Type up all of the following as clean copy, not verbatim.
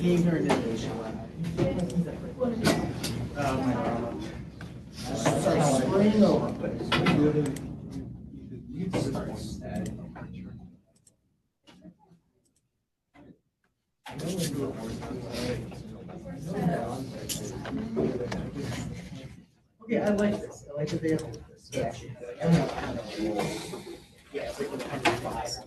Okay, I like this. I like that they have this. Yeah, it's like 105.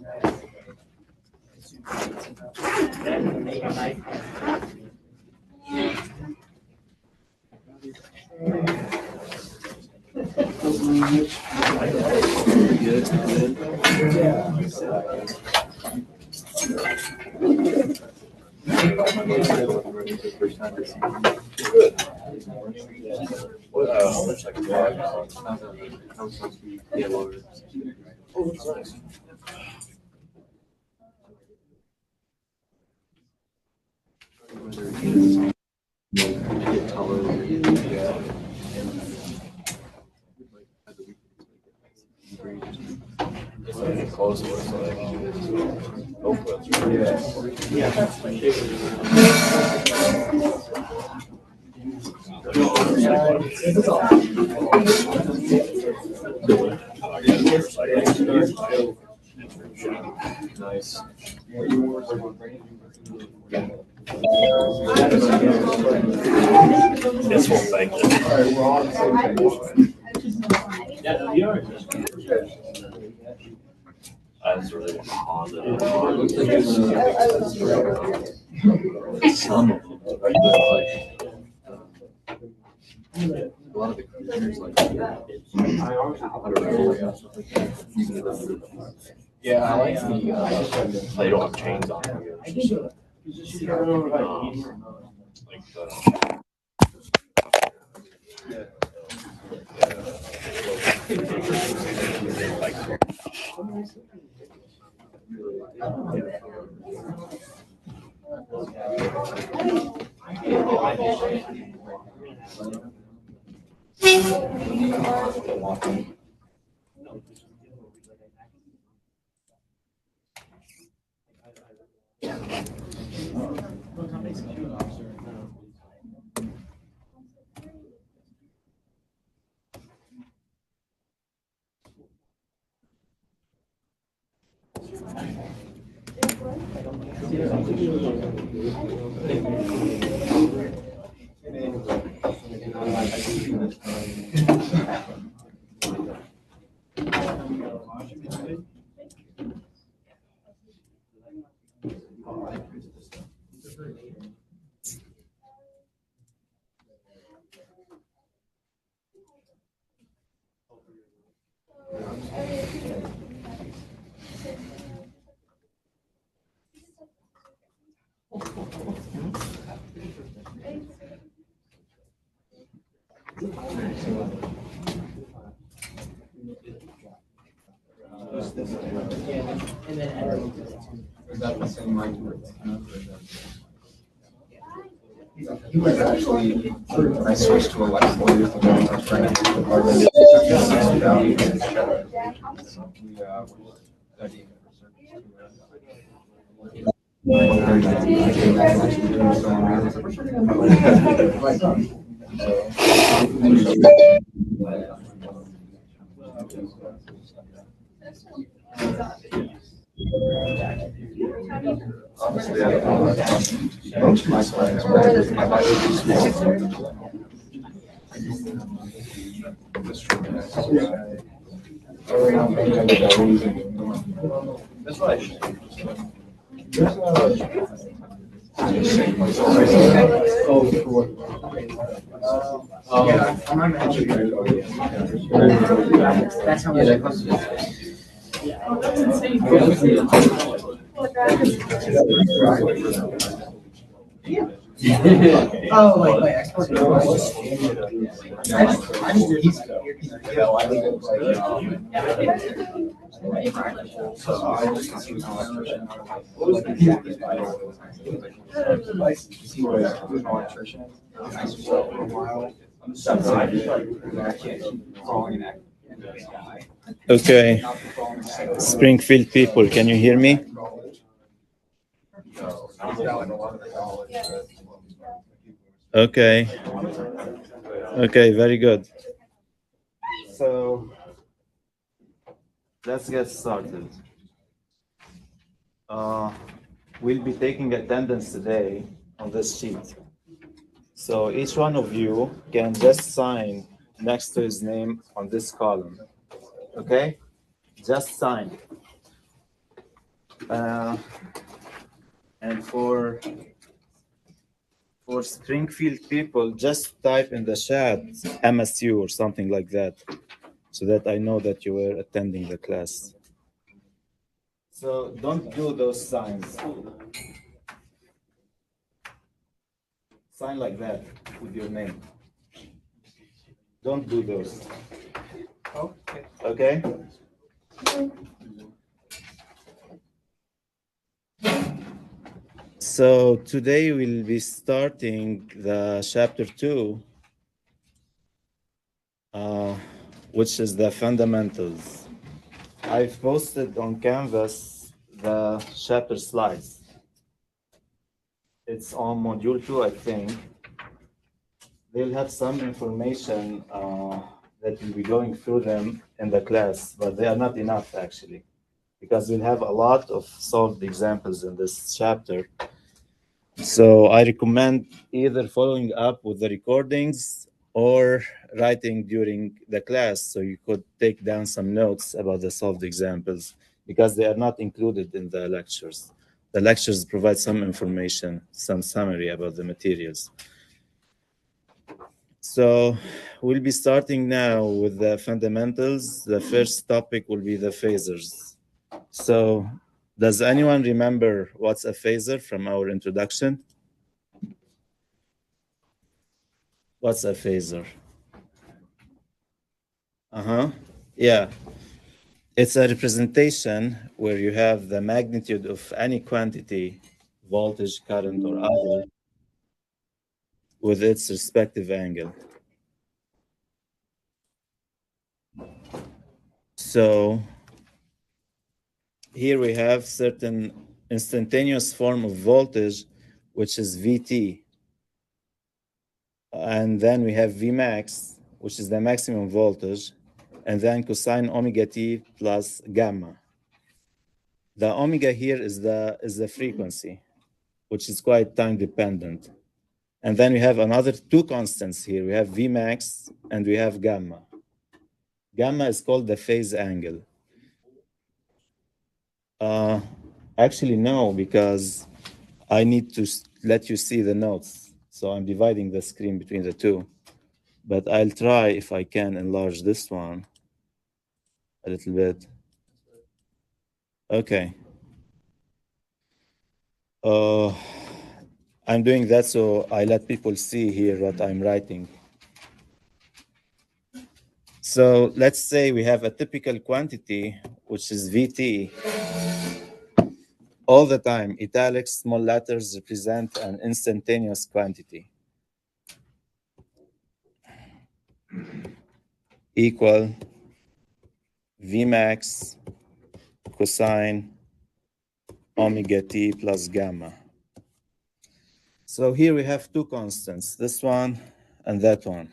Nice. This whole thing. That's really positive. Some of them, like, a lot of the creatures, like, I don't know. Yeah, I like the, they don't have chains on them. Like the, He was actually, I switched to like 4 years ago. I was trying to do the part of Honestly, most of my clients were my life is that's right. Yeah, I'm actually That's how much it costs. Oh, like export. I just do these. Okay, Springfield people, can you hear me? Okay. Okay, very good. So let's get started. We'll be taking attendance today on this sheet. So each one of you can just sign next to his name on this column. Okay? Just sign. And for Springfield people, just type in the chat MSU or something like that, so that I know that you were attending the class. So don't do those signs. Sign like that with your name. Don't do those. Okay? So today we'll be starting the chapter 2, which is the fundamentals. I've posted on Canvas the chapter slides. It's on module 2, I think. They'll have some information that we'll be going through them in the class, but they are not enough actually, because we'll have a lot of solved examples in this chapter. So I recommend either following up with the recordings or writing during the class, so you could take down some notes about the solved examples, because they are not included in the lectures. The lectures provide some information, some summary about the materials. So we'll be starting now with the fundamentals. The first topic will be the phasors. So does anyone remember what's a phasor from our introduction? What's a phasor? Yeah. It's a representation where you have the magnitude of any quantity, voltage, current, or other, with its respective angle. So here we have certain instantaneous form of voltage, which is Vt. And then we have Vmax, which is the maximum voltage, and then cosine omega t plus gamma. The omega here is the frequency, which is quite time dependent. And then we have another two constants here. We have Vmax and we have gamma. Gamma is called the phase angle. Actually, no, because I need to let you see the notes. So I'm dividing the screen between the two. But I'll try if I can enlarge this one a little bit. Okay. I'm doing that so I let people see here what I'm writing. So let's say we have a typical quantity, which is Vt. All the time, italics, small letters represent an instantaneous quantity. Equal Vmax cosine omega t plus gamma. So here we have two constants, this one and that one.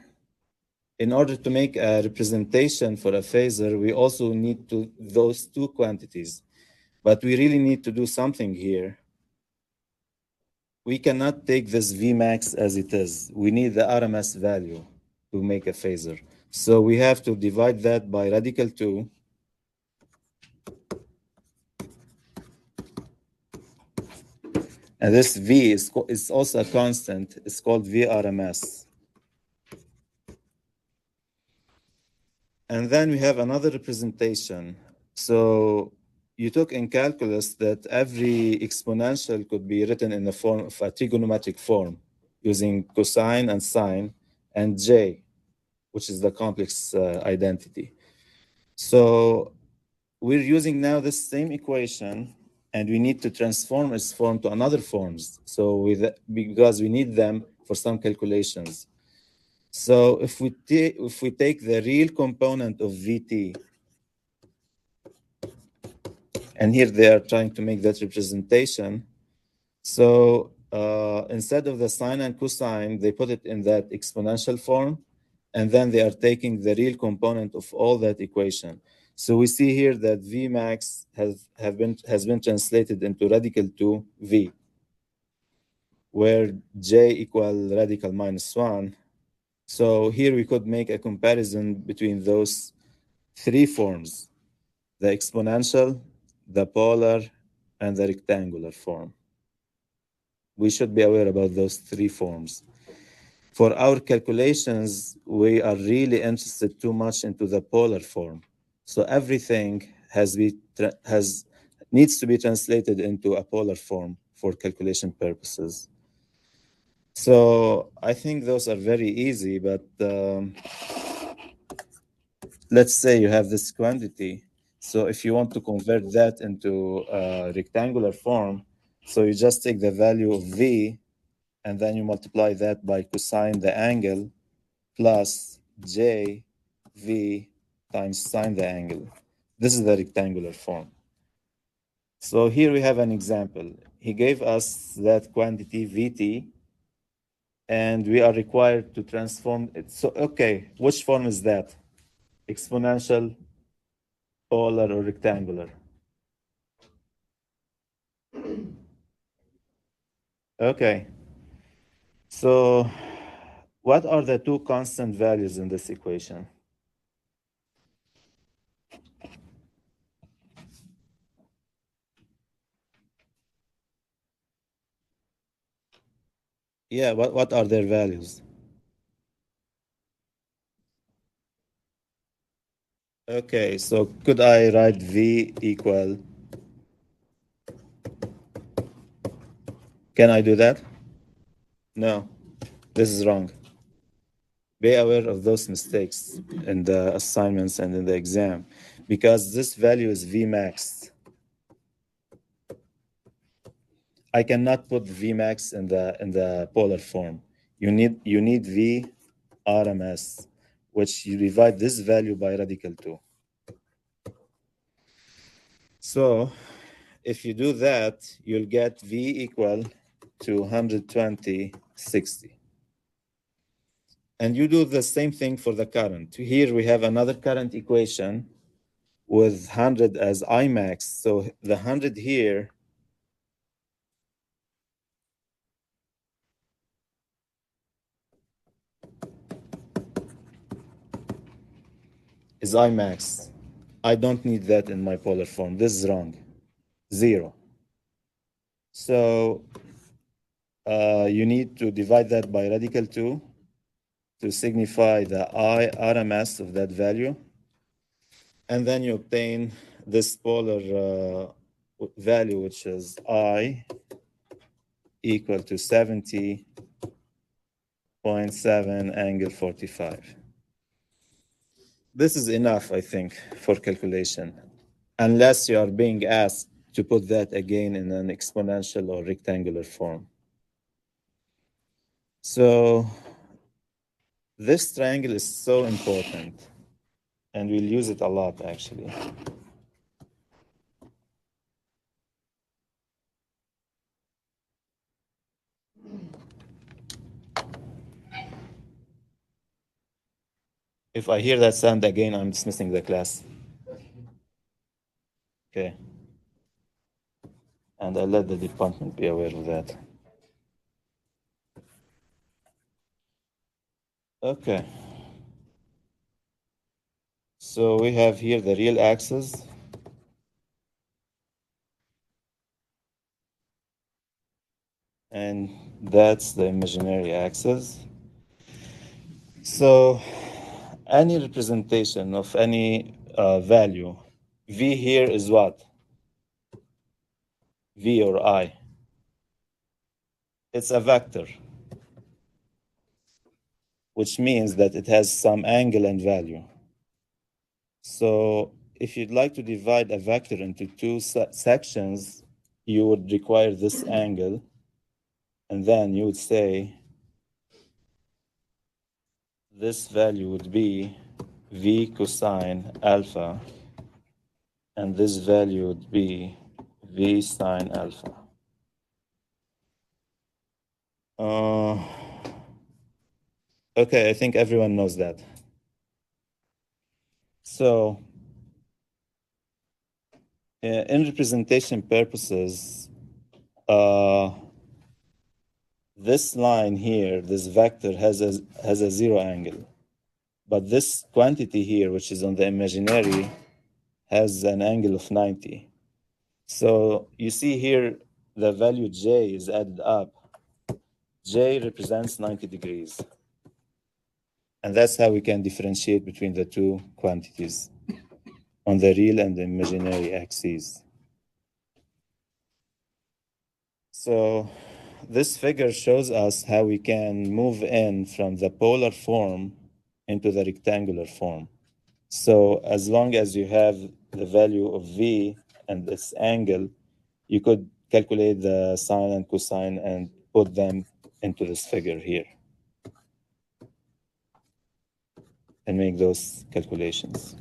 In order to make a representation for a phasor, we also need those two quantities. But we really need to do something here. We cannot take this Vmax as it is. We need the RMS value to make a phasor. So we have to divide that by radical 2. And this V is also a constant. It's called VRMS. And then we have another representation. So you took in calculus that every exponential could be written in the form of a trigonometric form using cosine and sine and J, which is the complex identity. So we're using now this same equation, and we need to transform its form to another forms. So because we need them for some calculations. So if we take the real component of Vt, and here they are trying to make that representation. So instead of the sine and cosine, they put it in that exponential form, and then they are taking the real component of all that equation. So we see here that V max has been translated into radical 2 V, where J equal radical minus 1. So here we could make a comparison between those three forms: the exponential, the polar, and the rectangular form. We should be aware about those three forms. For our calculations, we are really interested too much into the polar form. So everything needs to be translated into a polar form for calculation purposes. So I think those are very easy, but let's say you have this quantity. So if you want to convert that into a rectangular form, so you just take the value of V and then you multiply that by cosine the angle plus J V times sine the angle. This is the rectangular form. So here we have an example. He gave us that quantity Vt, and we are required to transform it. So, okay, which form is that? Exponential, polar, or rectangular? Okay. So what are the two constant values in this equation? Yeah, what are their values? Okay, so could I write V equal? Can I do that? No, this is wrong. Be aware of those mistakes in the assignments and in the exam, because this value is V max. I cannot put V max in the polar form. You need V RMS, which you divide this value by radical 2. So if you do that, you'll get V equal to 120/60. And you do the same thing for the current. Here we have another current equation with 100 as I max. So the 100 here is I max. I don't need that in my polar form. This is wrong. 0. So you need to divide that by radical 2 to signify the I RMS of that value. And then you obtain this polar value, which is I equal to 70.7 angle 45. This is enough, I think, for calculation, unless you are being asked to put that again in an exponential or rectangular form. So this triangle is so important, and we'll use it a lot, actually. If I hear that sound again, I'm dismissing the class. Okay. And I'll let the department be aware of that. Okay. So we have here the real axis. And that's the imaginary axis. So any representation of any value, V here is what? V or I. It's a vector, which means that it has some angle and value. So if you'd like to divide a vector into two sections, you would require this angle, and then you would say this value would be V cosine alpha, and this value would be V sine alpha. Okay, I think everyone knows that. So, in representation purposes, this line here, this vector has a zero angle. But this quantity here, which is on the imaginary, has an angle of 90. So you see here, the value j is added up. J represents 90 degrees. And that's how we can differentiate between the two quantities on the real and the imaginary axes. So this figure shows us how we can move in from the polar form into the rectangular form. So as long as you have the value of V and this angle, you could calculate the sine and cosine and put them into this figure here and make those calculations.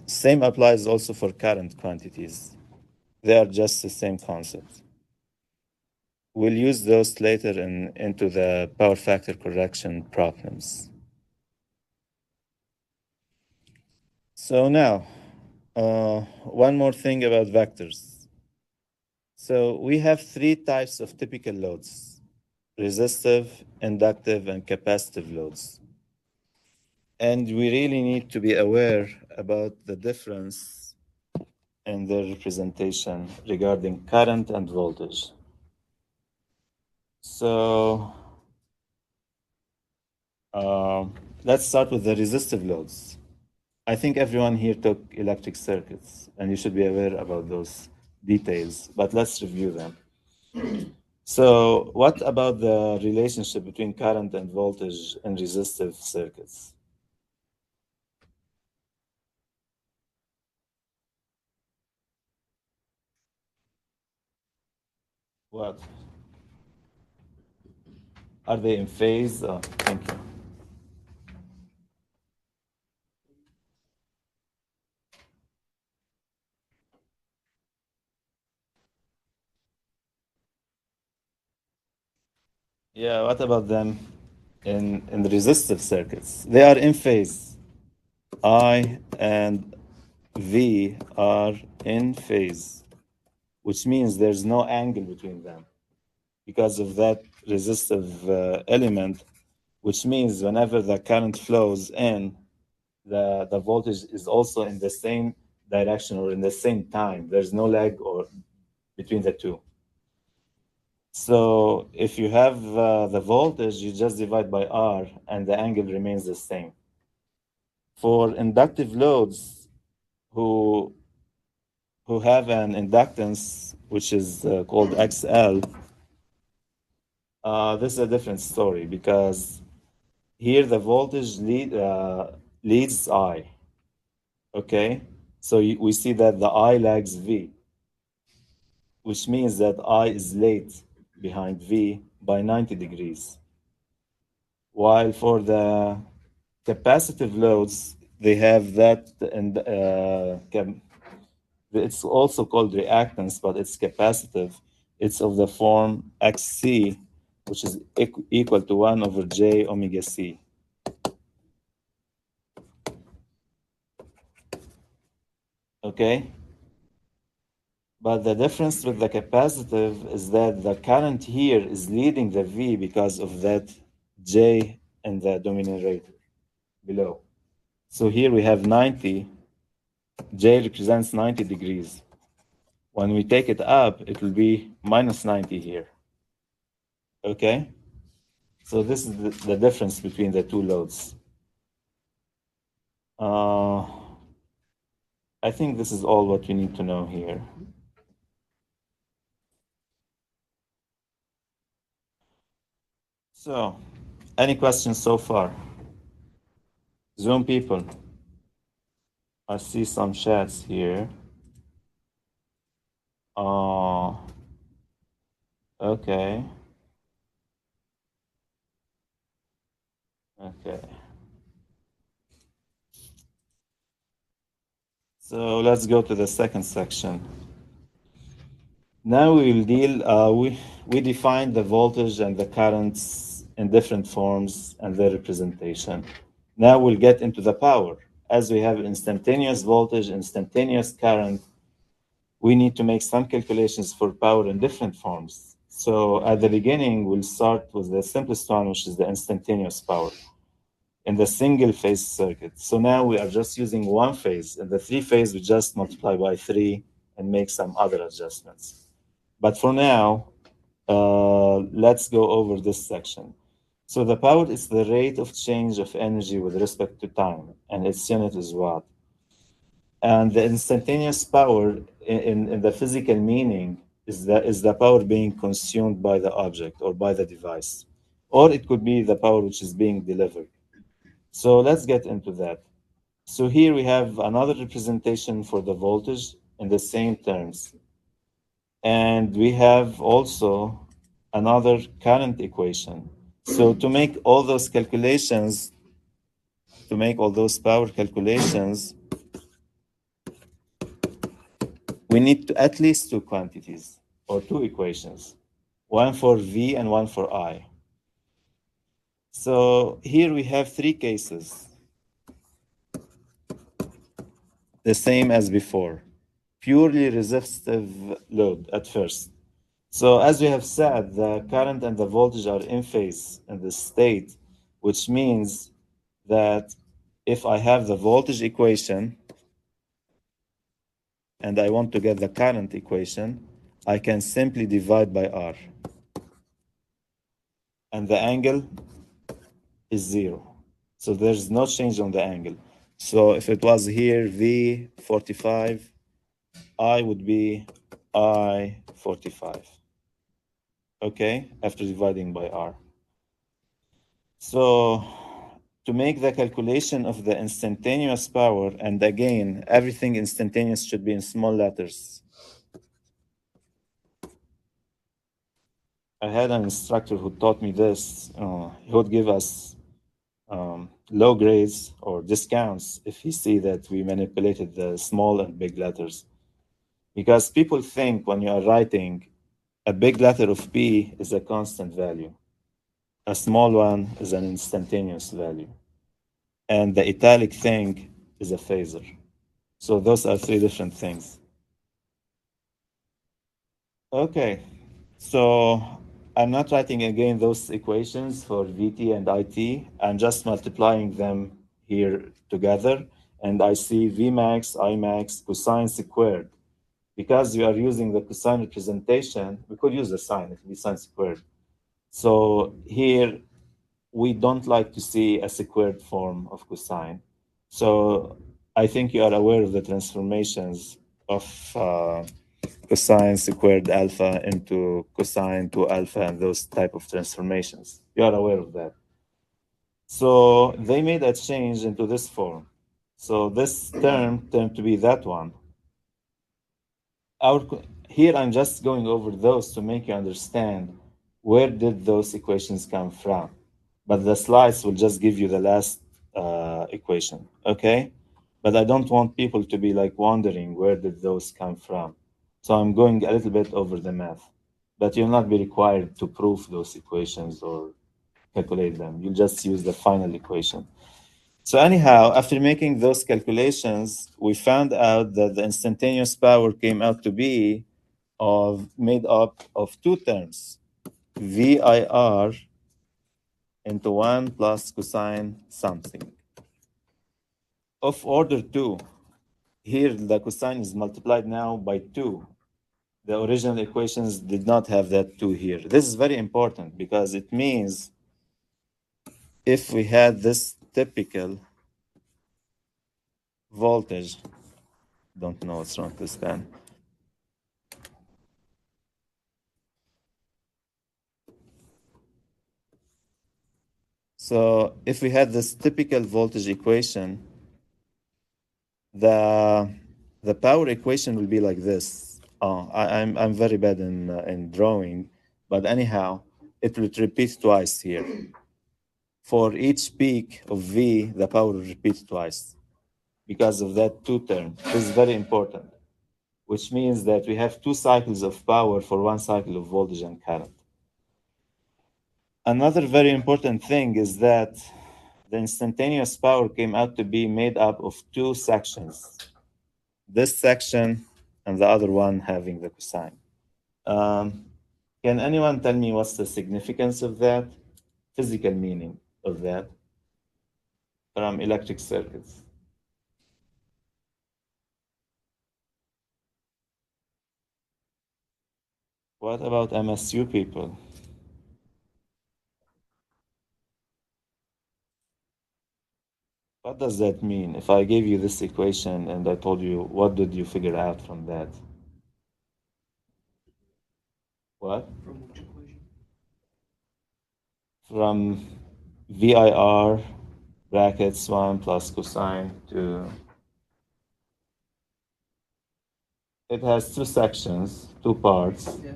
Same applies also for current quantities. They are just the same concept. We'll use those later into the power factor correction problems. So now, one more thing about vectors. So we have three types of typical loads: resistive, inductive, and capacitive loads. And we really need to be aware about the difference in their representation regarding current and voltage. So let's start with the resistive loads. I think everyone here took electric circuits, and you should be aware about those details, but let's review them. So what about the relationship between current and voltage in resistive circuits? What? Are they in phase? Thank you. Yeah, what about them in the resistive circuits? They are in phase. I and V are in phase, which means there's no angle between them because of that resistive element, which means whenever the current flows in, the voltage is also in the same direction or in the same time. There's no lag or between the two. So if you have the voltage, you just divide by R and the angle remains the same. For inductive loads who have an inductance which is called XL, this is a different story because here the voltage leads I. Okay, so we see that the I lags V, which means that I is late behind V by 90 degrees. While for the capacitive loads, they have that, and it's also called reactance, but it's capacitive. It's of the form XC, which is equal to 1 over J omega C. Okay? But the difference with the capacitive is that the current here is leading the V because of that J in the denominator below. So here we have 90. J represents 90 degrees. When we take it up, it will be minus 90 here. Okay? So this is the difference between the two loads. I think this is all what you need to know here. So, any questions so far? Zoom people. I see some chats here. Okay. Okay. So let's go to the second section. Now we will deal, we define the voltage and the currents in different forms and their representation. Now we'll get into the power. As we have instantaneous voltage, instantaneous current, we need to make some calculations for power in different forms. So at the beginning, we'll start with the simplest one, which is the instantaneous power in the single phase circuit. So now we are just using one phase. In the three phase, we just multiply by 3 and make some other adjustments. But for now, let's go over this section. So the power is the rate of change of energy with respect to time, and its unit is watt. And the instantaneous power in the physical meaning is the power being consumed by the object or by the device. Or it could be the power which is being delivered. So let's get into that. So here we have another representation for the voltage in the same terms. And we have also another current equation. So to make all those calculations, to make all those power calculations, we need to at least two quantities or two equations, one for V and one for I. So here we have three cases, the same as before, purely resistive load at first. So as we have said, the current and the voltage are in phase in this state, which means that if I have the voltage equation and I want to get the current equation, I can simply divide by R. And the angle is 0. So there's no change on the angle. So if it was here V 45, I would be I 45. Okay, after dividing by R. So to make the calculation of the instantaneous power, and again, everything instantaneous should be in small letters. I had an instructor who taught me this. He would give us low grades or discounts if he see that we manipulated the small and big letters. Because people think when you are writing, a big letter of P is a constant value. A small one is an instantaneous value. And the italic thing is a phasor. So those are three different things. Okay, so I'm not writing again those equations for VT and IT. I'm just multiplying them here together. And I see Vmax, Imax, cosine squared. Because we are using the cosine representation, we could use the sine, it would be sine squared. So here, we don't like to see a squared form of cosine. So I think you are aware of the transformations of cosine squared alpha into cosine to alpha and those type of transformations. You are aware of that. So they made a change into this form. So this term turned to be that one. Here I'm just going over those to make you understand where did those equations come from. But the slides will just give you the last equation, okay? But I don't want people to be like wondering where did those come from. So I'm going a little bit over the math, but you'll not be required to prove those equations or calculate them. You'll just use the final equation. So anyhow, after making those calculations, we found out that the instantaneous power came out to be made up of two terms, VIR into 1 plus cosine something. Of order 2, here the cosine is multiplied now by 2. The original equations did not have that 2 here. This is very important because it means if we had this typical voltage, don't know what's wrong with this pen. So if we had this typical voltage equation, the power equation will be like this. I'm very bad in drawing, but anyhow, it will repeat twice here. For each peak of V, the power will repeat twice because of that two term. This is very important. which means that we have 2 cycles of power for 1 cycle of voltage and current. Another very important thing is that the instantaneous power came out to be made up of 2 sections. This section and the other one having the cosine. Can anyone tell me what's the significance of that? Physical meaning of that from electric circuits? What about MSU people? What does that mean? If I gave you this equation and I told you, what did you figure out from that? What? From which equation? From VIR brackets 1 plus cosine to... It has 2 sections, 2 parts. Yeah.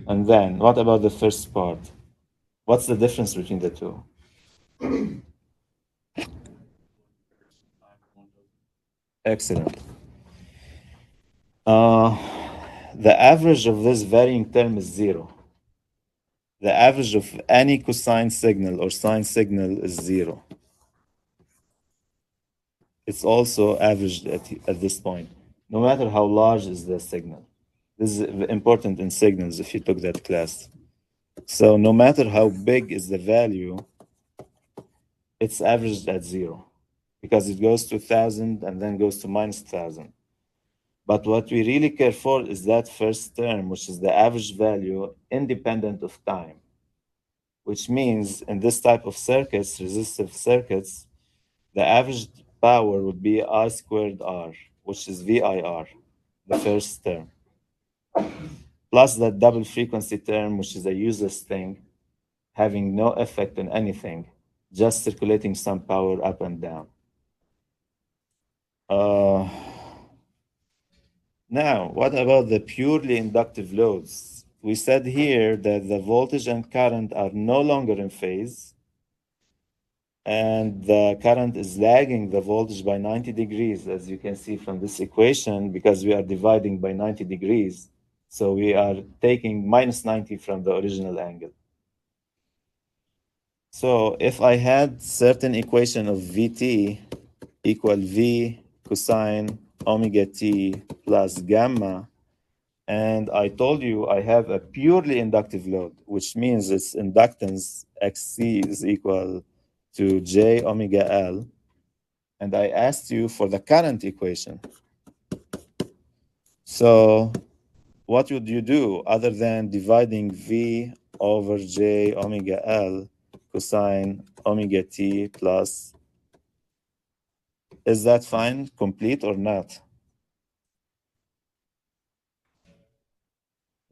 And then, what about the first part? What's the difference between the two? Excellent. The average of this varying term is 0. The average of any cosine signal or sine signal is 0. It's also averaged at this point, no matter how large is the signal. This is important in signals if you took that class. So no matter how big is the value, it's averaged at 0 because it goes to 1,000 and then goes to minus 1,000. But what we really care for is that first term, which is the average value independent of time, which means in this type of circuits, resistive circuits, the average power would be I squared R, which is VIR, the first term, plus that double frequency term, which is a useless thing, having no effect on anything, just circulating some power up and down. Now, what about the purely inductive loads? We said here that the voltage and current are no longer in phase, and the current is lagging the voltage by 90 degrees, as you can see from this equation, because we are dividing by 90 degrees. So we are taking minus 90 from the original angle. So if I had certain equation of Vt equal V cosine omega t plus gamma, and I told you I have a purely inductive load, which means its inductance Xc is equal to J omega L. And I asked you for the current equation. So what would you do other than dividing V over J omega L cosine omega t plus? Is that fine, complete or not?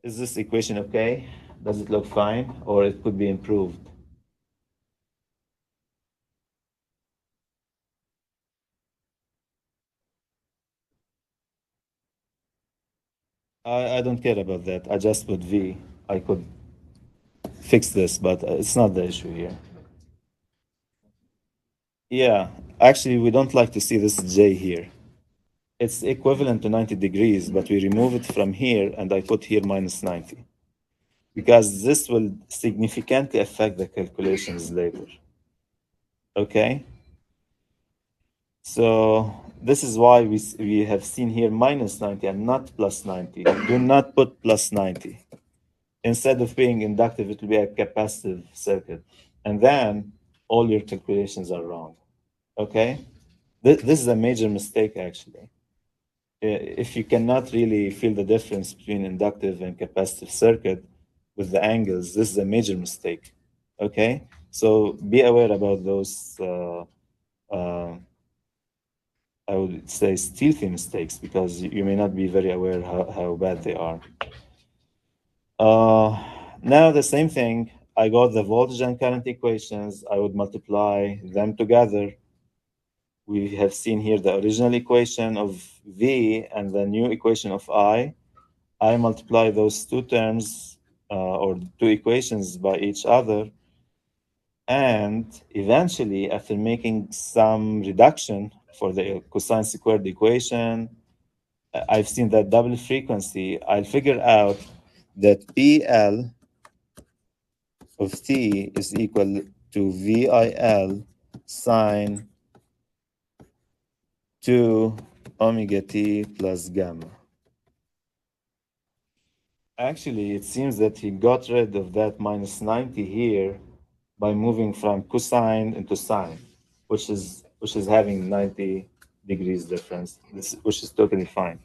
Is this equation okay? Does it look fine or it could be improved? I don't care about that. I just put V. I could fix this, but it's not the issue here. Yeah, actually, we don't like to see this J here. It's equivalent to 90 degrees, but we remove it from here, and I put here minus 90. Because this will significantly affect the calculations later. Okay? So this is why we have seen here minus 90 and not plus 90. Do not put plus 90. Instead of being inductive, it will be a capacitive circuit. And then all your calculations are wrong. Okay? This is a major mistake, actually. If you cannot really feel the difference between inductive and capacitive circuit with the angles, this is a major mistake. Okay? So be aware about those, I would say, stealthy mistakes, because you may not be very aware how bad they are. Now the same thing, I got the voltage and current equations. I would multiply them together. We have seen here the original equation of V and the new equation of I. I multiply those two terms or two equations by each other. And eventually, after making some reduction for the cosine squared equation, I've seen that double frequency, I'll figure out that PL of T is equal to VIL sine 2 omega T plus gamma. Actually, it seems that he got rid of that minus 90 here by moving from cosine into sine, which is having 90 degrees difference, which is totally fine.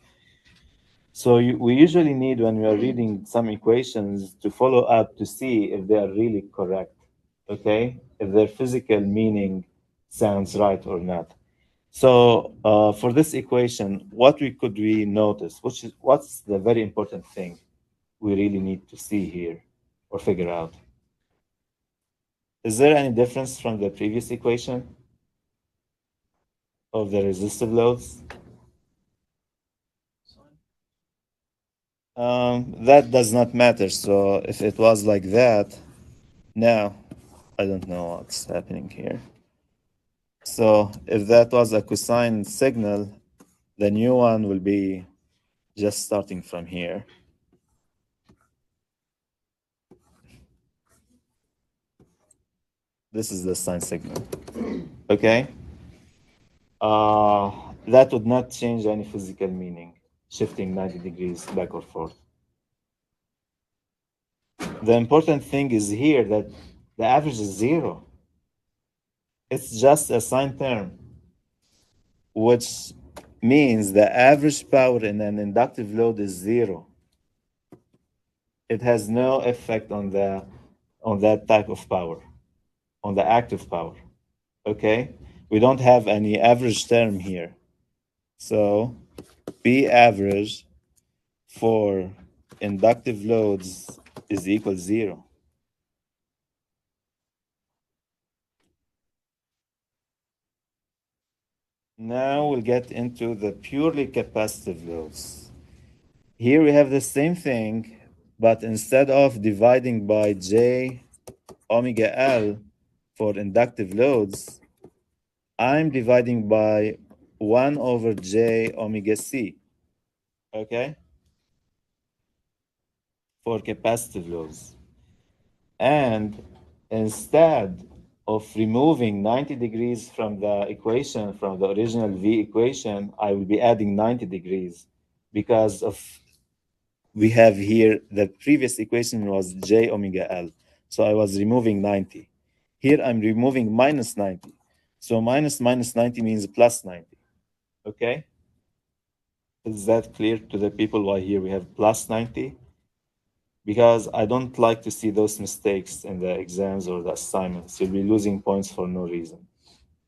So we usually need, when we are reading some equations, to follow up to see if they are really correct, okay? If their physical meaning sounds right or not. So for this equation, what could we notice? What's the very important thing we really need to see here or figure out? Is there any difference from the previous equation of the resistive loads? That does not matter. So if it was like that, now I don't know what's happening here. So if that was a cosine signal, the new one will be just starting from here. This is the sine signal, okay? That would not change any physical meaning, shifting 90 degrees back or forth. The important thing is here that the average is 0. It's just a sine term, which means the average power in an inductive load is 0. It has no effect on that type of power, on the active power, okay? We don't have any average term here. So P average for inductive loads is equal 0. Now we'll get into the purely capacitive loads. Here we have the same thing, but instead of dividing by J omega L for inductive loads, I'm dividing by 1 over J omega C, okay, for capacitive loads. And instead of removing 90 degrees from the equation, from the original V equation, I will be adding 90 degrees because of, we have here, the previous equation was J omega L. So I was removing 90. Here I'm removing minus 90. So minus 90 means plus 90, okay? Is that clear to the people why here we have plus 90? Because I don't like to see those mistakes in the exams or the assignments. You'll be losing points for no reason.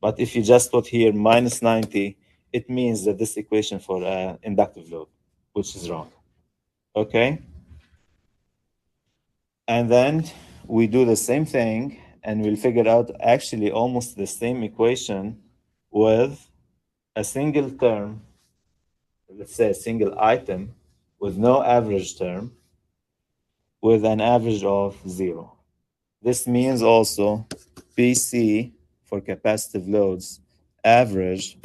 But if you just put here minus 90, it means that this equation for inductive load, which is wrong. Okay? And then we do the same thing, and we'll figure out actually almost the same equation with a single term, let's say a single item, with no average term, with an average of 0. This means also PC for capacitive loads average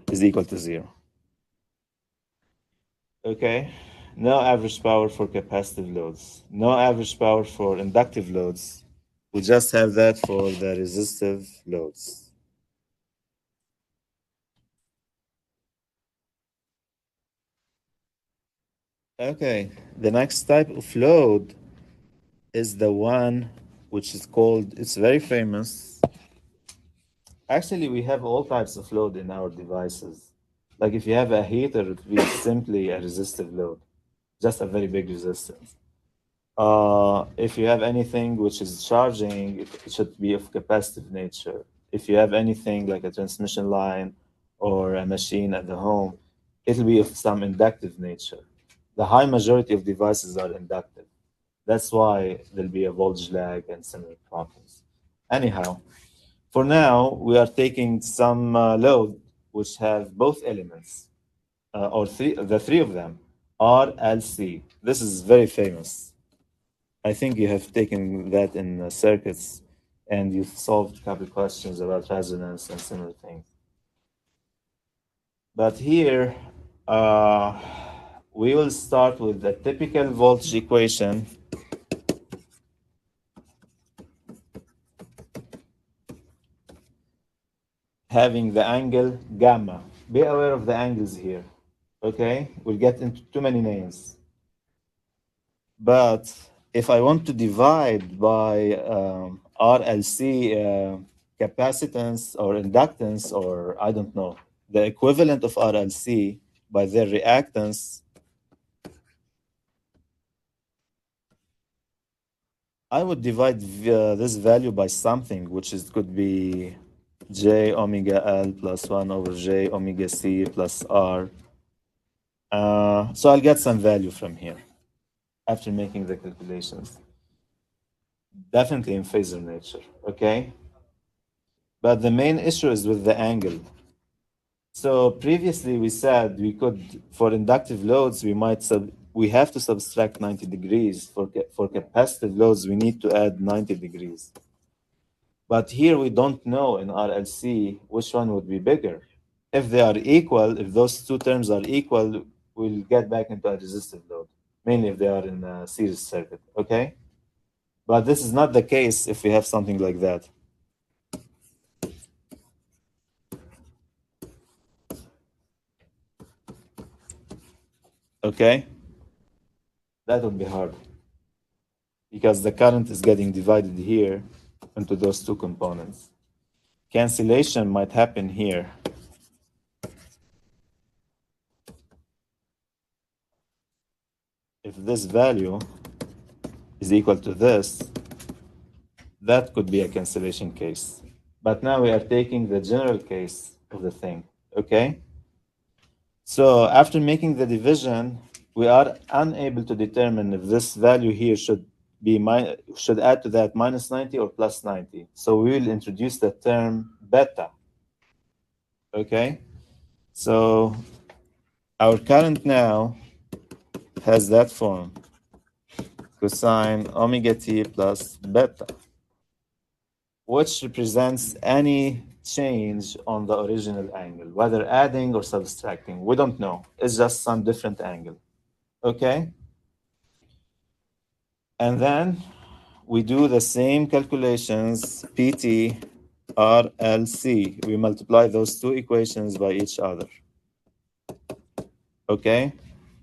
is equal to 0. Okay, no average power for capacitive loads, no average power for inductive loads. We just have that for the resistive loads. Okay, the next type of load is the one which is called, it's very famous. Actually, we have all types of load in our devices. Like if you have a heater, it would be simply a resistive load, just a very big resistance. If you have anything which is charging, it should be of capacitive nature. If you have anything like a transmission line or a machine at the home, it'll be of some inductive nature. The high majority of devices are inductive. That's why there'll be a voltage lag and similar problems. Anyhow, for now, we are taking some load which have both elements, or the three of them, RLC. This is very famous. I think you have taken that in circuits, and you've solved a couple of questions about resonance and similar things. But here, We will start with the typical voltage equation. Having the angle gamma. Be aware of the angles here. Okay, we'll get into too many names. But if I want to divide by RLC capacitance or inductance, or I don't know, the equivalent of RLC by their reactance, I would divide this value by something, which is could be J omega L plus 1 over J omega C plus R. So I'll get some value from here after making the calculations. Definitely in phasor nature, okay? But the main issue is with the angle. So previously we said we could, for inductive loads, we have to subtract 90 degrees. For capacitive loads, we need to add 90 degrees. But here we don't know in RLC which one would be bigger. If they are equal, if those two terms are equal, we'll get back into a resistive load, mainly if they are in a series circuit, okay? But this is not the case if we have something like that. Okay? That would be hard because the current is getting divided here into those two components. Cancellation might happen here. If this value is equal to this, that could be a cancellation case. But now we are taking the general case of the thing, okay? So after making the division, we are unable to determine if this value here should add to that minus 90 or plus 90. So we will introduce the term beta, okay? So our current now has that form, cosine omega t plus beta, which represents any change on the original angle, whether adding or subtracting. We don't know. It's just some different angle. Okay? And then we do the same calculations, PT, RLC. We multiply those two equations by each other. Okay?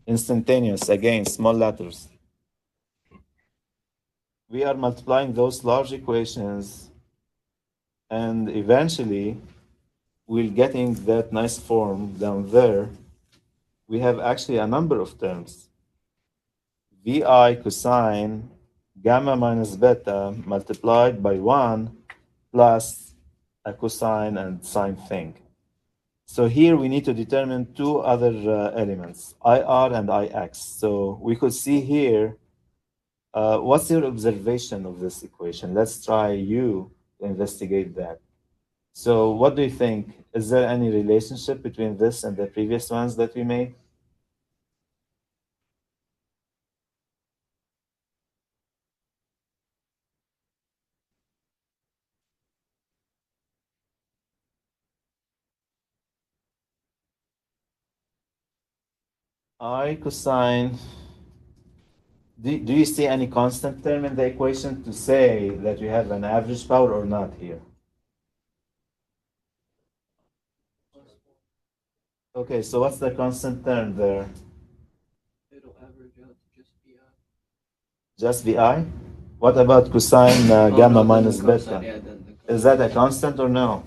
Instantaneous, again, small letters. We are multiplying those large equations, and eventually we're getting that nice form down there. We have actually a number of terms. VI cosine gamma minus beta multiplied by 1 plus a cosine and sine thing. So here we need to determine two other elements, IR and IX. So we could see here, what's your observation of this equation? Let's try you to investigate that. So what do you think? Is there any relationship between this and the previous ones that we made? I cosine, do you see any constant term in the equation to say that we have an average power or not here? Okay, so what's the constant term there? It'll average out to just VI. Just VI? What about cosine gamma no, minus then the cosine, beta? yeah, then the Is cosine. that a constant or no?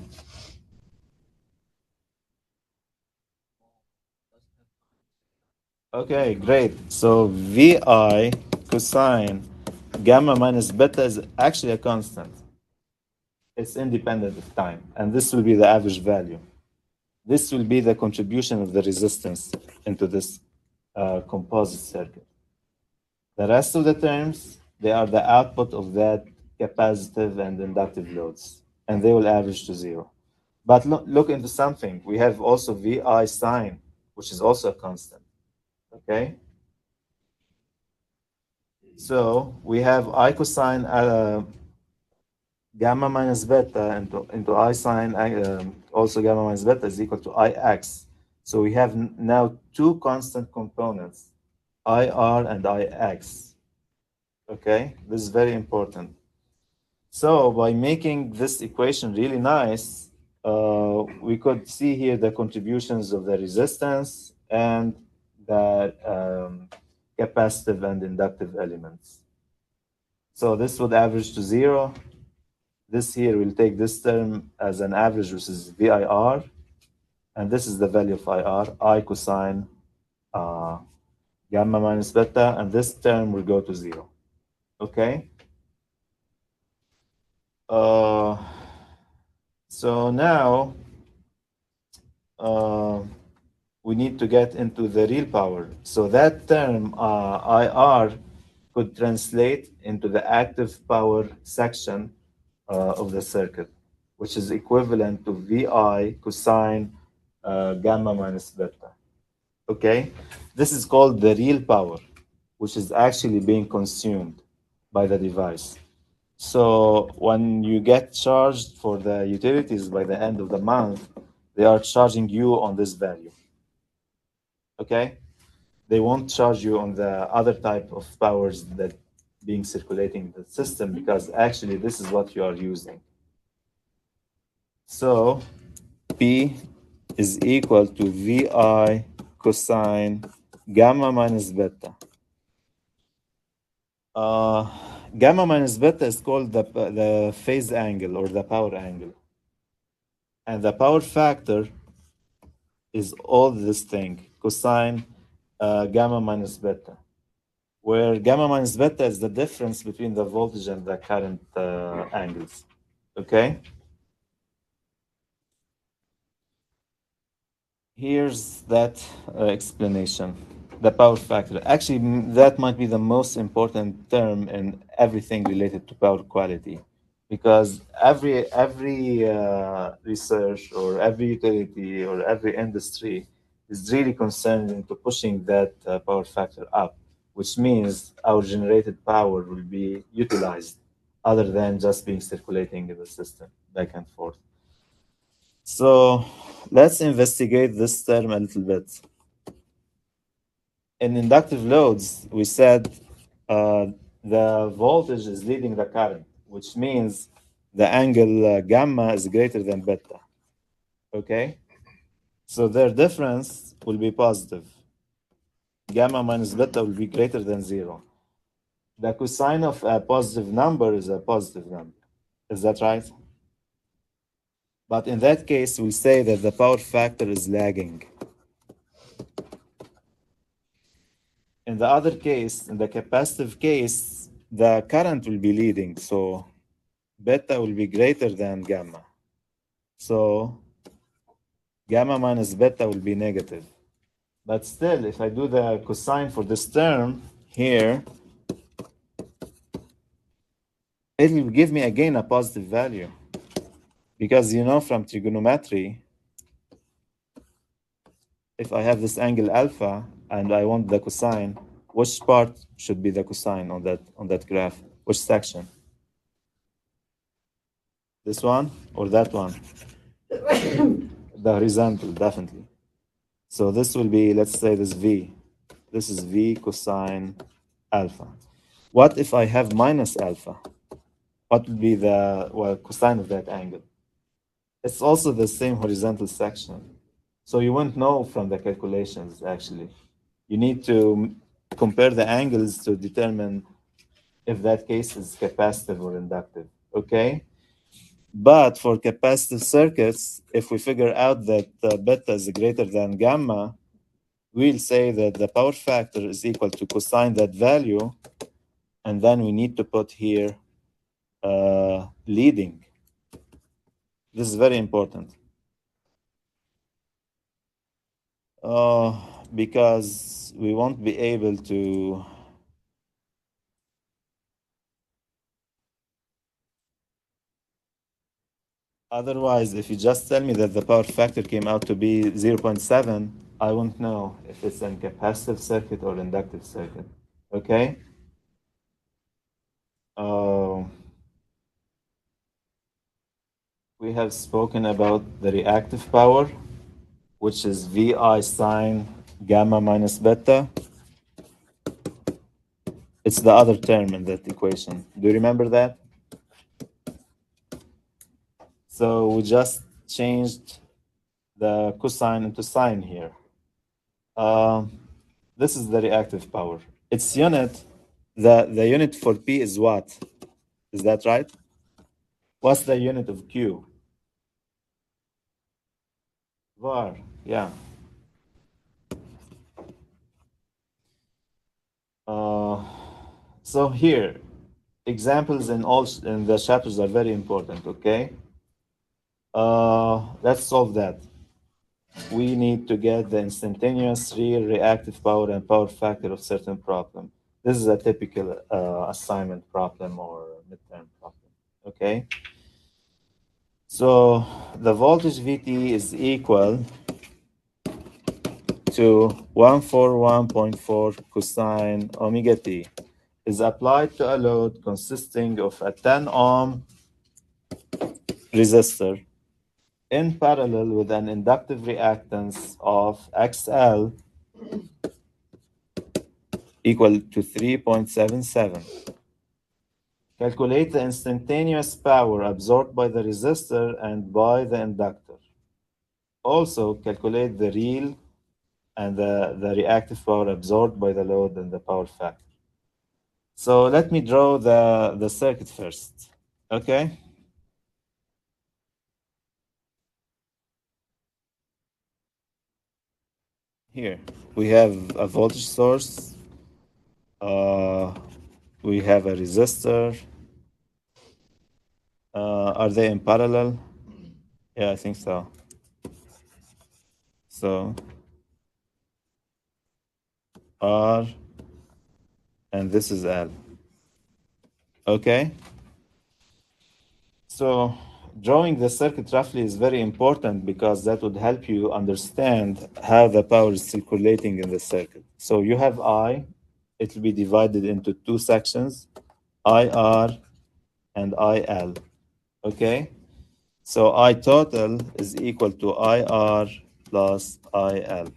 Okay, great. So VI cosine gamma minus beta is actually a constant. It's independent of time, and this will be the average value. This will be the contribution of the resistance into this composite circuit. The rest of the terms, they are the output of that capacitive and inductive loads, and they will average to 0. But look into something. We have also VI sine, which is also a constant, okay? So we have I cosine gamma minus beta into I sine, also gamma minus beta is equal to Ix. So we have now two constant components, IR and IX. Okay, this is very important. So by making this equation really nice, we could see here the contributions of the resistance and the capacitive and inductive elements. So this would average to 0. This here will take this term as an average, which is VIR. And this is the value of IR, I cosine gamma minus beta. And this term will go to 0. Okay? So now we need to get into the real power. So that term, IR, could translate into the active power section of the circuit, which is equivalent to VI cosine gamma minus beta. Okay? This is called the real power, which is actually being consumed by the device. So when you get charged for the utilities by the end of the month, they are charging you on this value. Okay? They won't charge you on the other type of powers that being circulating in the system, because actually this is what you are using. So P is equal to VI cosine gamma minus beta. Gamma minus beta is called the phase angle or the power angle. And the power factor is all this thing, cosine gamma minus beta, where gamma minus beta is the difference between the voltage and the current angles. Okay? Here's that explanation. The power factor. Actually, that might be the most important term in everything related to power quality, because every research or every utility or every industry is really concerned into pushing that power factor up, which means our generated power will be utilized other than just being circulating in the system back and forth. So let's investigate this term a little bit. In inductive loads, we said the voltage is leading the current, which means the angle gamma is greater than beta. Okay? So their difference will be positive. Gamma minus beta will be greater than 0. The cosine of a positive number is a positive number. Is that right? But in that case, we say that the power factor is lagging. In the other case, in the capacitive case, the current will be leading, so beta will be greater than gamma. So gamma minus beta will be negative. But still, if I do the cosine for this term here, it will give me again a positive value. Because you know from trigonometry, if I have this angle alpha and I want the cosine, which part should be the cosine on that graph? Which section? This one or that one? The horizontal, definitely. So this will be, let's say this V. This is V cosine alpha. What if I have minus alpha? What would be the cosine of that angle? It's also the same horizontal section. So you won't know from the calculations, actually. You need to compare the angles to determine if that case is capacitive or inductive, okay? But for capacitive circuits, if we figure out that beta is greater than gamma, we'll say that the power factor is equal to cosine that value, and then we need to put here leading. This is very important. Because we won't be able to otherwise, if you just tell me that the power factor came out to be 0.7, I won't know if it's a capacitive circuit or inductive circuit. Okay? We have spoken about the reactive power, which is VI sine gamma minus beta. It's the other term in that equation. Do you remember that? So we just changed the cosine into sine here. This is the reactive power. Its unit, the unit for P is what? Is that right? What's the unit of Q? Var, yeah. So here, examples in the chapters are very important, okay? Let's solve that. We need to get the instantaneous, real, reactive power and power factor of certain problem. This is a typical assignment problem or midterm problem, okay? So the voltage VT is equal to 141.4 cosine omega t is applied to a load consisting of a 10 ohm resistor in parallel with an inductive reactance of XL equal to 3.77. Calculate the instantaneous power absorbed by the resistor and by the inductor. Also, calculate the real and the reactive power absorbed by the load and the power factor. So let me draw the circuit first, okay? Here, we have a voltage source, we have a resistor. Are they in parallel? Yeah, I think so. So, R, and this is L. Okay? So, drawing the circuit roughly is very important because that would help you understand how the power is circulating in the circuit. So, you have I, it will be divided into two sections, IR and IL. Okay? So, I total is equal to IR plus IL.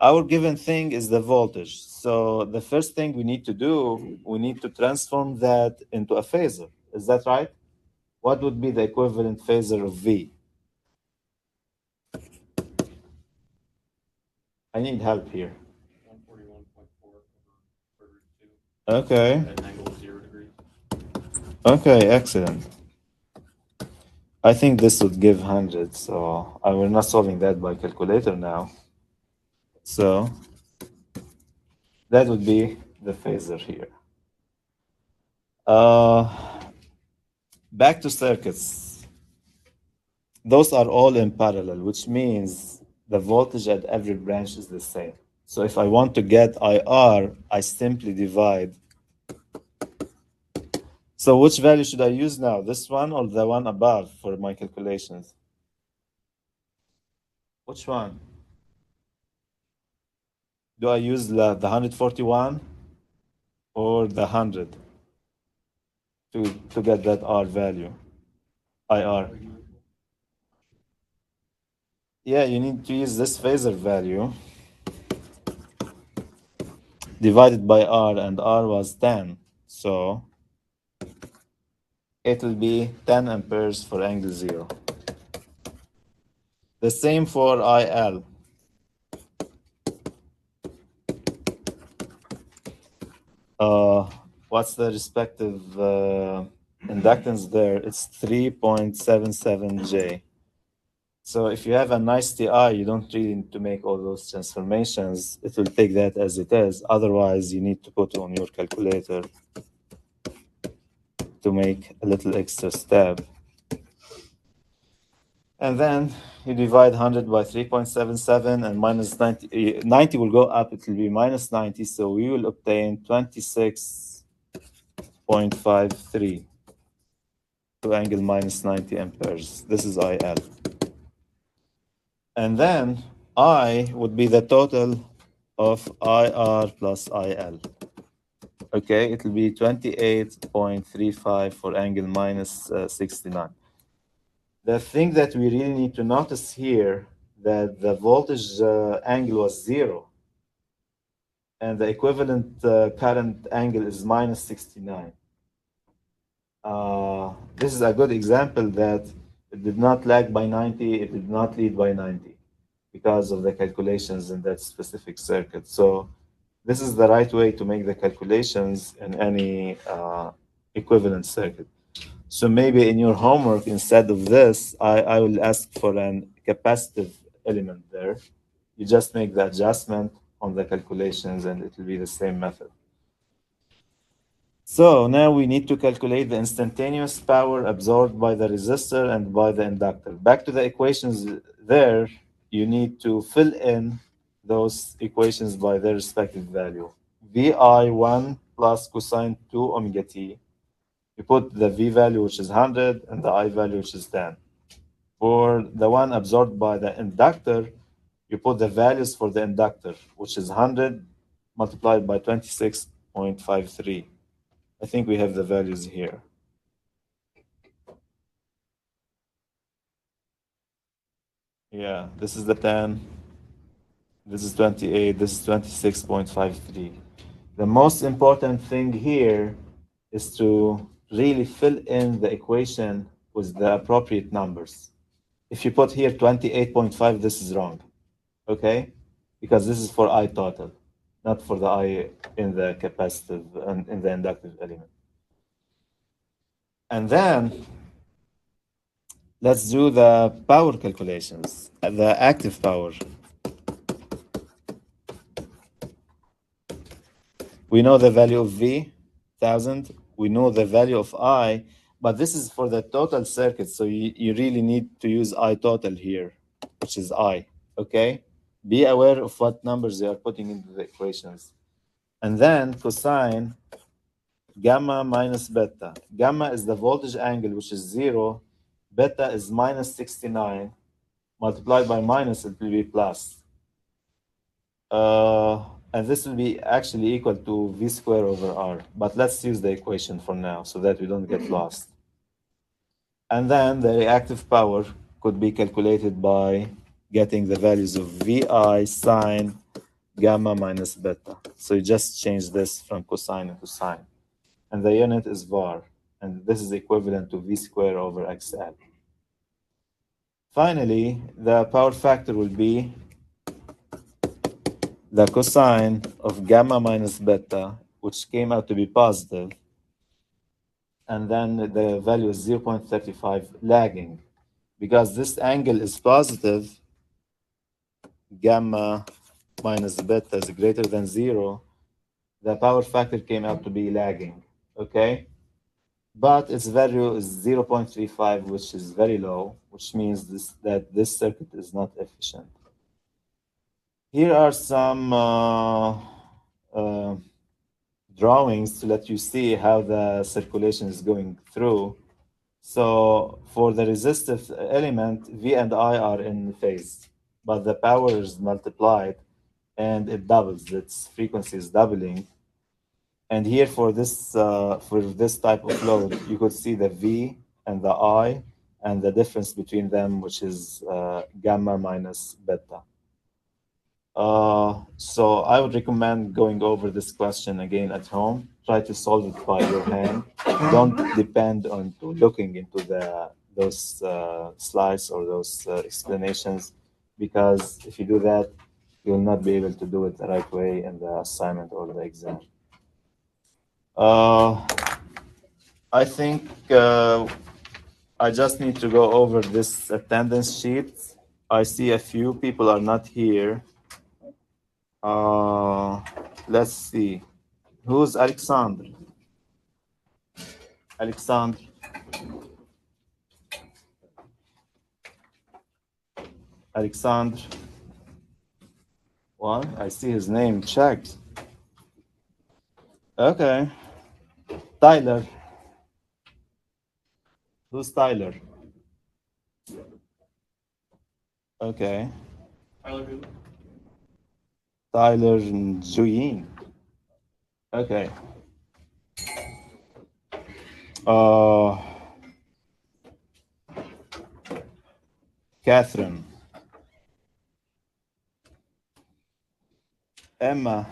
Our given thing is the voltage. So the first thing we need to do, we need to transform that into a phasor. Is that right? What would be the equivalent phasor of V? I need help here. 141.4/2. Okay. At an angle of 0 degrees. Okay, excellent. I think this would give 100, so we're not solving that by calculator now. So that would be the phasor here. Back to circuits. Those are all in parallel, which means the voltage at every branch is the same. So if I want to get IR, I simply divide. So which value should I use now? This one or the one above for my calculations? Which one? Do I use the 141 or the 100 to get that R value? IR. Yeah, you need to use this phasor value divided by R, and R was 10. So it will be 10 amperes for angle 0. The same for IL. What's the respective inductance there? It's 3.77 J. So if you have a nice TI, you don't really need to make all those transformations. It will take that as it is. Otherwise, you need to put on your calculator to make a little extra step. And then you divide 100 by 3.77 and minus 90. 90 will go up, it will be minus 90. So we will obtain 26.53 to angle minus 90 amperes. This is IL. And then I would be the total of IR plus IL. Okay, it will be 28.35 for angle minus 69. The thing that we really need to notice here that the voltage angle was 0 and the equivalent current angle is minus 69. This is a good example that it did not lag by 90, it did not lead by 90 because of the calculations in that specific circuit. So this is the right way to make the calculations in any equivalent circuit. So maybe in your homework, instead of this, I will ask for an capacitive element there. You just make the adjustment on the calculations and it will be the same method. So now we need to calculate the instantaneous power absorbed by the resistor and by the inductor. Back to the equations there, you need to fill in those equations by their respective value. VI1 plus cosine 2 omega t. You put the V value, which is 100, and the I value, which is 10. For the one absorbed by the inductor, you put the values for the inductor, which is 100 multiplied by 26.53. I think we have the values here. Yeah, this is the 10, this is 28, this is 26.53. The most important thing here is to really fill in the equation with the appropriate numbers. If you put here 28.5, this is wrong, okay? Because this is for I total, not for the I in the capacitive and in the inductive element. And then let's do the power calculations, the active power. We know the value of V, 1000. We know the value of I, but this is for the total circuit. So you really need to use I total here, which is I, okay? Be aware of what numbers you are putting into the equations. And then cosine gamma minus beta. Gamma is the voltage angle, which is 0. Beta is minus 69. Multiplied by minus, it will be plus. And this will be actually equal to V squared over R. But let's use the equation for now so that we don't get lost. And then the reactive power could be calculated by getting the values of VI sine gamma minus beta. So you just change this from cosine into sine. And the unit is var. And this is equivalent to V squared over XL. Finally, the power factor will be the cosine of gamma minus beta, which came out to be positive, and then the value is 0.35 lagging. Because this angle is positive, gamma minus beta is greater than 0, the power factor came out to be lagging, okay? But its value is 0.35, which is very low, which means that this circuit is not efficient. Here are some drawings to let you see how the circulation is going through. So for the resistive element, V and I are in phase, but the power is multiplied and it doubles, its frequency is doubling. And here for this type of load, you could see the V and the I and the difference between them, which is gamma minus beta. So I would recommend going over this question again at home. Try to solve it by your hand. Don't depend on looking into those slides or those explanations, because if you do that, you will not be able to do it the right way in the assignment or the exam. I think I just need to go over this attendance sheet. I see a few people are not here. Let's see. Who's Alexander? Alexander. Alexander. Well, I see his name checked. Okay. Tyler. Who's Tyler? Okay. Tyler Juyin. Okay. Catherine, Emma,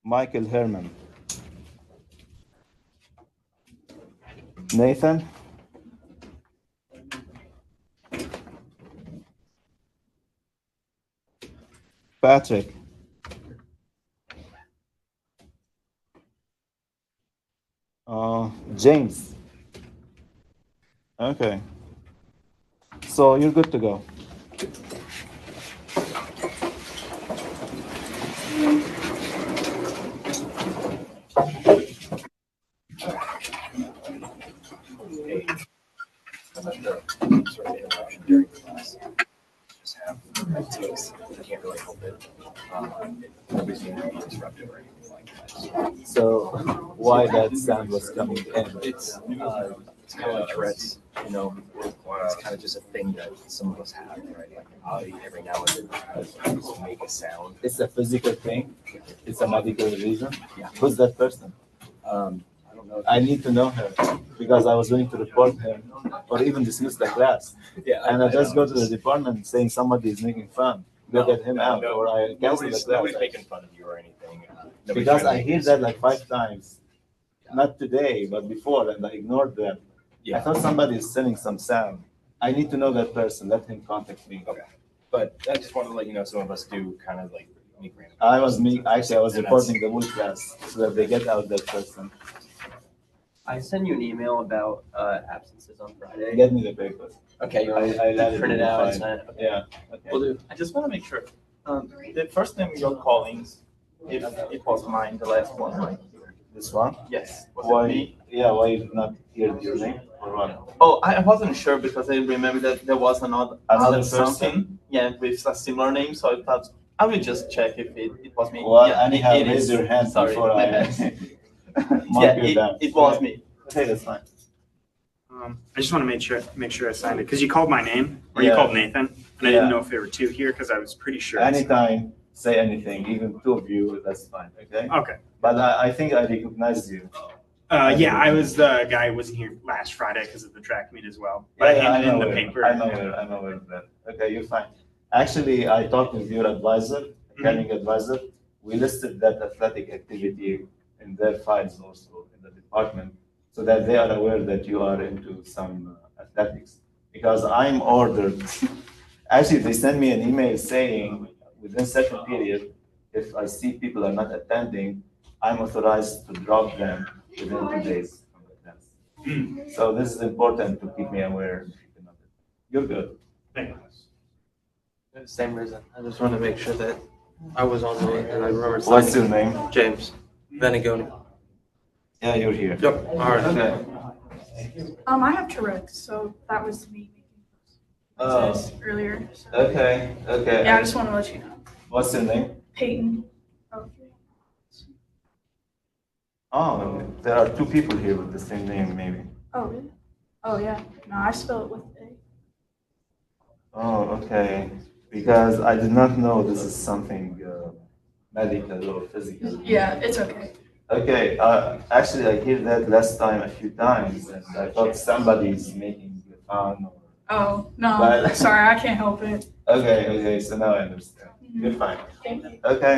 Michael Herman, Nathan, Patrick, James. Okay. So you're good to go. Sort of interruption during class. Just have takes. I can't really help it. Nobody's going to be disruptive or anything like that. So why that sound was coming in? It's kind of like Tourette's, you know. It's kind of just a thing that some of us have, right? Like I every now and then just make a sound. It's a physical thing. It's a medical reason. Yeah. Who's that person? I don't know. I need to know her because I was going to report him or even dismiss the class. Yeah, And I just go to the department saying somebody is making fun. Go get him out, or I cancel the Nobody's class. making fun of you or anything. Nobody's Because trying I to hear make that like 5 times, not today, but before, and I ignored them. I Yeah. thought somebody is sending some sound. I need to know that person. Let him contact me. Okay. But I just wanted to let you know some of us do kind of like make random. I was And reporting the whole class so that they get out that person. I sent you an email about absences on Friday. Get me the papers. Okay, you I want let to it print it be out and fine. send it? Okay. Yeah. Okay. Will do. I just want to make sure. The first name you're calling, if it was mine, the last one, right? This one? Yes. Was it Why? me? Yeah. Why you did not hear your name or what? Oh, I wasn't sure because I remember that there was another Another something, yeah, with a similar name. So I thought I will just check if it was me. Well, Yeah, anyhow, it raise is. your hand Sorry, before my I bad. mark Yeah, you down. it was me. Okay, that's fine. I just want to make sure I signed it because you called my name or you Yeah. called Nathan, and I Yeah. didn't know if there were 2 here because I was pretty sure. I signed Anytime, say anything, even 2 of you, that's fine. Okay. it. Okay. But I think I recognize you. Yeah, I was the guy who wasn't here last Friday because of the track meet as well. But I handed in the paper. I'm aware of that. Okay, you're fine. Actually, I talked with your advisor, accounting advisor. We listed that athletic activity in their files also in the department so that they are aware that you are into some athletics. Because I'm ordered, actually, they sent me an email saying within certain period, if I see people are not attending, I'm authorized to drop them within 2 days from the class. So this is important to keep me aware. You're good. Thank you. Same reason. I just want to make sure that I was on the and I remember What's your signing. name? James Venigoni. Yeah, you're here. Yep. All right. Okay. I have Tourette's, so that was me Oh, making earlier. So. okay, okay. Yeah, I just want to let you know. What's your name? Peyton. Oh, Oh, there are 2 people here with the same name, maybe. oh, really? Oh, yeah. No, I spell it with A. Oh, okay. Because I did not know this is something medical or physical. Yeah, it's okay. Okay, actually, I hear that last time a few times, and I thought somebody's making fun. Or... Oh, no. But- Sorry, I can't help it. Okay, so now I understand. You're fine. Thank you. Okay,